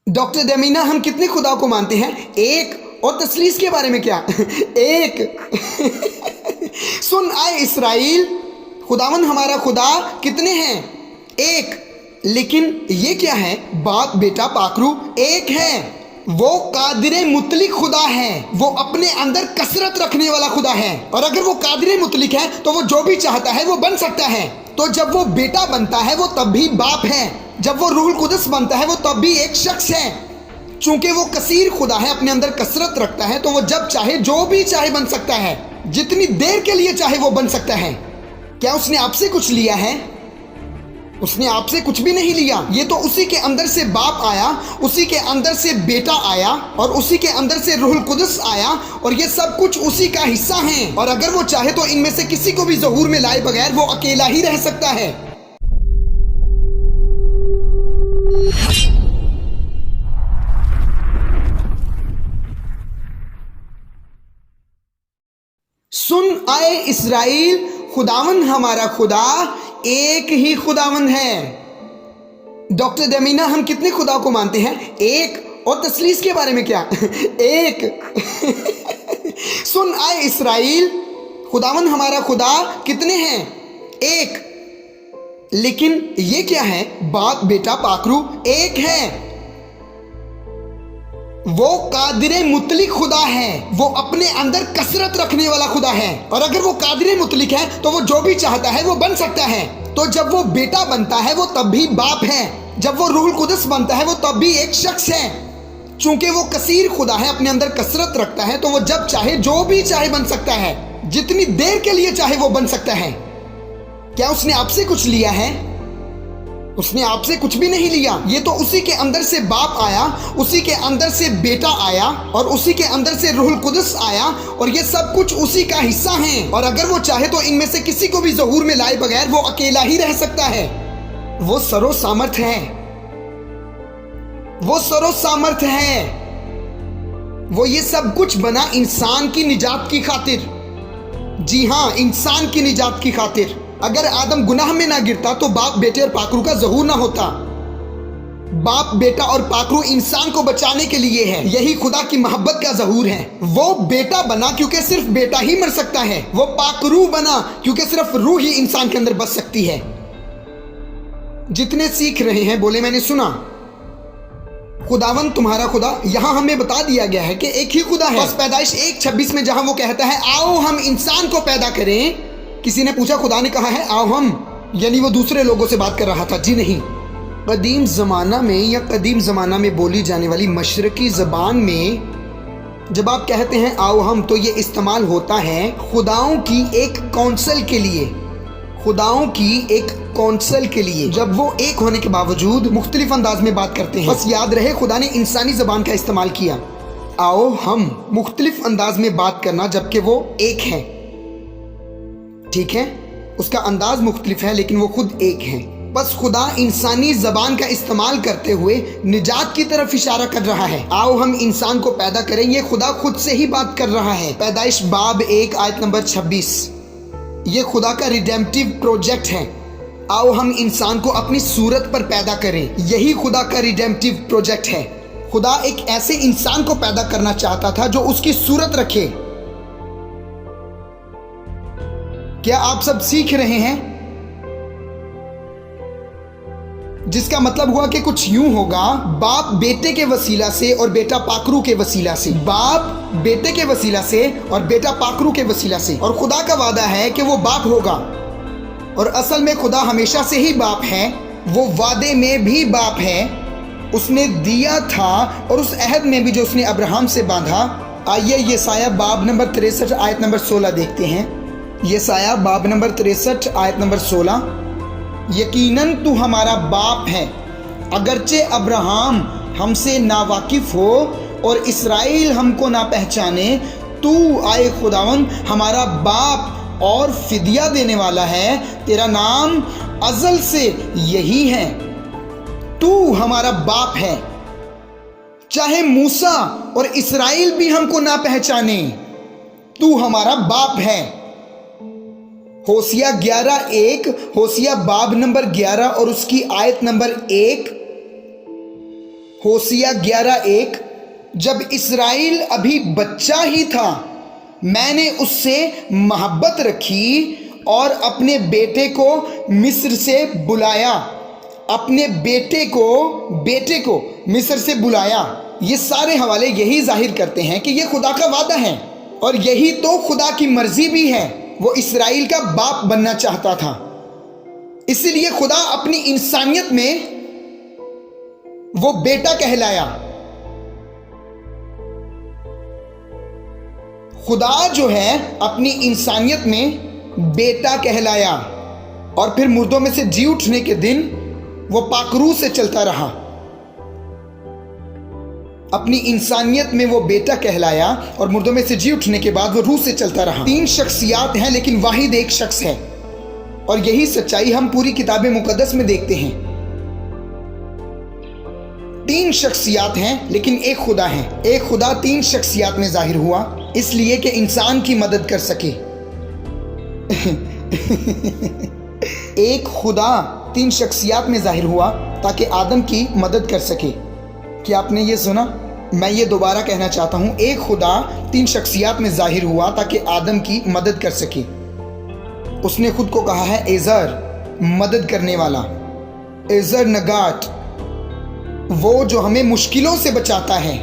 Doctor दमीना, हम कितने खुदा को मानते हैं? एक। और तसलीस के बारे में क्या? एक। सुन आए इसराइल, खुदावन हमारा खुदा कितने हैं? एक। लेकिन ये क्या है? बाप बेटा पाकरू एक है। वो कादिरे मुतलिक खुदा है, वो अपने अंदर कसरत रखने वाला खुदा है। और अगर वो कादिरे मुतलिक है तो वो जो भी चाहता है वो बन सकता है। तो जब वो बेटा बनता है वो तब भी बाप है, जब वो रूहुल कुदस बनता है वो तब भी एक शख्स है। चूंकि वो कसीर खुदा है, अपने अंदर कसरत रखता है, तो वो जब चाहे जो भी चाहे बन सकता है, जितनी देर के लिए चाहे वो बन सकता है। क्या उसने आपसे कुछ लिया है? उसने आपसे कुछ भी नहीं लिया। ये तो उसी के अंदर से बाप आया, उसी के अंदर से बेटा आया, और उसी के अंदर से रूहुल कुदस आया, और ये सब कुछ उसी का हिस्सा है। और अगर वो चाहे तो इनमें से किसी को भी ज़हूर में लाए बगैर वो अकेला ही रह सकता है। सुन आए इसराइल, खुदावन हमारा खुदा एक ही खुदावन है। डॉक्टर दमीना, हम कितने खुदा को मानते हैं? एक। और तसलीस के बारे में क्या? एक। सुन आए इसराइल, खुदावन हमारा खुदा कितने हैं? एक। लेकिन ये क्या है? बाप बेटा पाकरू एक है। वो कादिरे मुतलिक खुदा है, वो अपने अंदर कसरत रखने वाला खुदा है। और अगर वो कादिरे मुतलिक है तो वो जो भी चाहता है वो बन सकता है। तो जब वो बेटा बनता है वो तब भी बाप है, जब वो रूहुल कुदस बनता है वो तब भी एक शख्स है। चूंकि वो कसीर खुदा है, अपने अंदर कसरत रखता है, तो वो जब चाहे जो भी चाहे बन सकता है, जितनी देर के लिए चाहे वो बन सकता है। क्या उसने आपसे कुछ लिया है? उसने आपसे कुछ भी नहीं लिया। ये तो उसी के अंदर से बाप आया, उसी के अंदर से बेटा आया, और उसी के अंदर से रूहुल कुदस आया, और ये सब कुछ उसी का हिस्सा है। और अगर वो चाहे तो इनमें से किसी को भी ज़हूर में लाए बगैर वो अकेला ही रह सकता है। वो सरो सामर्थ है, वो सरो सामर्थ है। वो ये सब कुछ बना इंसान की निजात की खातिर। जी हाँ, इंसान की निजात की खातिर। अगर आदम गुनाह में ना गिरता तो बाप बेटे और पाकरू का ज़हूर ना होता। बाप बेटा और पाकरू इंसान को बचाने के लिए है। यही खुदा की मोहब्बत का ज़हूर है। वो बेटा बना क्योंकि सिर्फ बेटा ही मर सकता है। वो पाकरू बना क्योंकि सिर्फ रूह ही इंसान के अंदर बस सकती है। जितने सीख रहे हैं बोले मैंने सुना। खुदावन तुम्हारा खुदा, यहाँ हमें बता दिया गया है कि एक ही खुदा है। बस पैदाइश 1:26 में जहां वो कहता है आओ हम इंसान को पैदा करें, किसी ने पूछा खुदा ने कहा है आओ हम, यानी वो दूसरे लोगों से बात कर रहा था? जी नहीं। कदीम ज़माना में या कदीम ज़माना में बोली जाने वाली मशरकी ज़बान में जब आप कहते हैं आओ हम, तो ये इस्तेमाल होता है खुदाओं की एक कौंसल के लिए, खुदाओं की एक कौंसल के लिए, जब वो एक होने के बावजूद मुख्तलिफ अंदाज में बात करते हैं। बस याद रहे खुदा ने इंसानी ज़बान का इस्तेमाल किया। आओ हम, मुख्तलिफ अंदाज में बात करना जबकि वो एक है। ठीक है, उसका अंदाज मुख्तलिफ है लेकिन वो खुद एक है। बस खुदा इंसानी जबान का इस्तेमाल करते हुए निजात की तरफ इशारा कर रहा है। आओ हम इंसान को पैदा करें, ये खुदा खुद से ही बात कर रहा है। पैदाइश बाब 1 आयत नंबर 26, ये खुदा का रिडेम्पटिव प्रोजेक्ट है। आओ हम इंसान को अपनी सूरत पर पैदा करें, यही खुदा का रिडेम्पटिव प्रोजेक्ट है। खुदा एक ऐसे इंसान को पैदा करना चाहता था जो उसकी सूरत रखे। क्या आप सब सीख रहे हैं? जिसका मतलब हुआ कि कुछ यूं होगा, बाप बेटे के वसीला से और बेटा पाकरू के वसीला से, बाप बेटे के वसीला से और बेटा पाकरू के वसीला से। और खुदा का वादा है कि वो बाप होगा, और असल में खुदा हमेशा से ही बाप है। वो वादे में भी बाप है, उसने दिया था, और उस अहद में भी जो उसने अब्राहम से बांधा। आइए यसाया बाब नंबर 63 आयत नंबर 16 देखते हैं। यसाया बाब नंबर 63 आयत नंबर 16, यकीनन तू हमारा बाप है, अगरचे अब्राहम हमसे नावाकिफ हो और इसराइल हमको ना पहचाने, तू आए खुदावन हमारा बाप और फिदिया देने वाला है। तेरा नाम अजल से यही है, तू हमारा बाप है। चाहे मूसा और इसराइल भी हमको ना पहचाने, तू हमारा बाप है। होसिया 11:1, होसिया बाब नंबर 11 और उसकी आयत नंबर 1। होसिया 11:1, जब इस्राएल अभी बच्चा ही था मैंने उससे मोहब्बत रखी और अपने बेटे को मिस्र से बुलाया। अपने बेटे को मिस्र से बुलाया। ये सारे हवाले यही जाहिर करते हैं कि ये खुदा का वादा है और यही तो खुदा की मर्जी भी है। वो इस्राएल का बाप बनना चाहता था, इसलिए खुदा अपनी इंसानियत में वो बेटा कहलाया। खुदा जो है अपनी इंसानियत में बेटा कहलाया और फिर मुर्दों में से जी उठने के दिन वो पाकरू से चलता रहा। अपनी इंसानियत में वो बेटा कहलाया और मुर्दों में से जी उठने के बाद वो रूह से चलता रहा। 3 शख्सियात हैं लेकिन वाहिद एक शख्स है, और यही सच्चाई हम पूरी किताब मुकद्दस में देखते हैं। 3 शख्सियात हैं लेकिन एक खुदा है। एक खुदा 3 शख्सियात में जाहिर हुआ इसलिए कि इंसान की मदद कर सके। एक खुदा 3 शख्सियात में जाहिर हुआ ताकि आदम की मदद कर सके। क्या आपने ये सुना? मैं ये दोबारा कहना चाहता हूँ, एक खुदा 3 शख्सियात में जाहिर हुआ ताकि आदम की मदद कर सके। उसने खुद को कहा है एजर, मदद करने वाला, एजर नगाट, वो जो हमें मुश्किलों से बचाता है।